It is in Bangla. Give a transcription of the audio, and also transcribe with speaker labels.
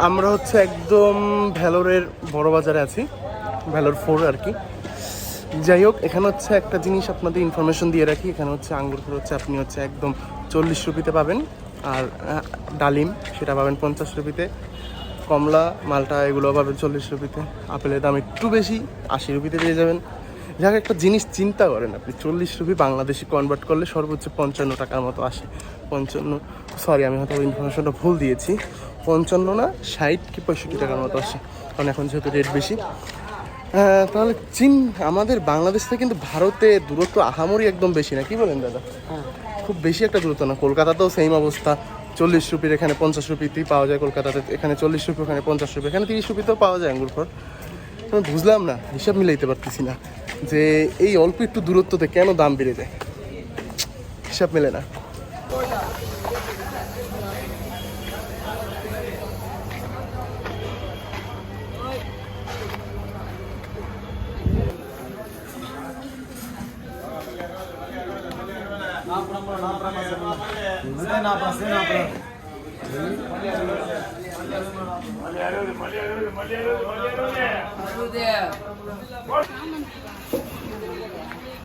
Speaker 1: আমরা হচ্ছে একদম ভ্যালোরের বড় বাজারে আছি, ভ্যালোর 4 আর কি। যাই হোক, এখানে হচ্ছে একটা জিনিস আপনাদের ইনফরমেশন দিয়ে রাখি, এখানে হচ্ছে আঙ্গুর হচ্ছে আপনি হচ্ছে একদম 40 রুপিতে পাবেন, আর ডালিম সেটা পাবেন 50 রুপিতে, কমলা মালটা এগুলো পাবেন 40 রুপিতে, আপেলের দাম একটু বেশি 80 রুপিতে পেয়ে যাবেন। যাক, একটা জিনিস চিন্তা করেন, আপনি 40 রুপি বাংলাদেশি কনভার্ট করলে সর্বোচ্চ 55 টাকার মতো আসে। 55, সরি আমি হয়তো ইনফরমেশনটা ভুল দিয়েছি, 55 না 60 কি 65 টাকার মতো আসে, কারণ এখন যেহেতু রেট বেশি। তাহলে আমাদের বাংলাদেশ থেকে কিন্তু ভারতে দূরত্ব আহামরি একদম বেশি না, কি বলেন দাদা? খুব বেশি একটা দূরত্ব না। কলকাতাতেও সেম অবস্থা, 40 রুপির এখানে 50 রুপিতেই পাওয়া যায় কলকাতাতে, এখানে 40 রুপি, ওখানে 50 রুপি, এখানে 30 রুপিতেও পাওয়া যায় আঙ্গুর ফল। আমি বুঝলাম না, হিসাব মিলাইতে পারতেছি না যে এই অল্প একটু দূরত্বতে কেন দাম বেড়ে যায়, হিসাব মেলে না।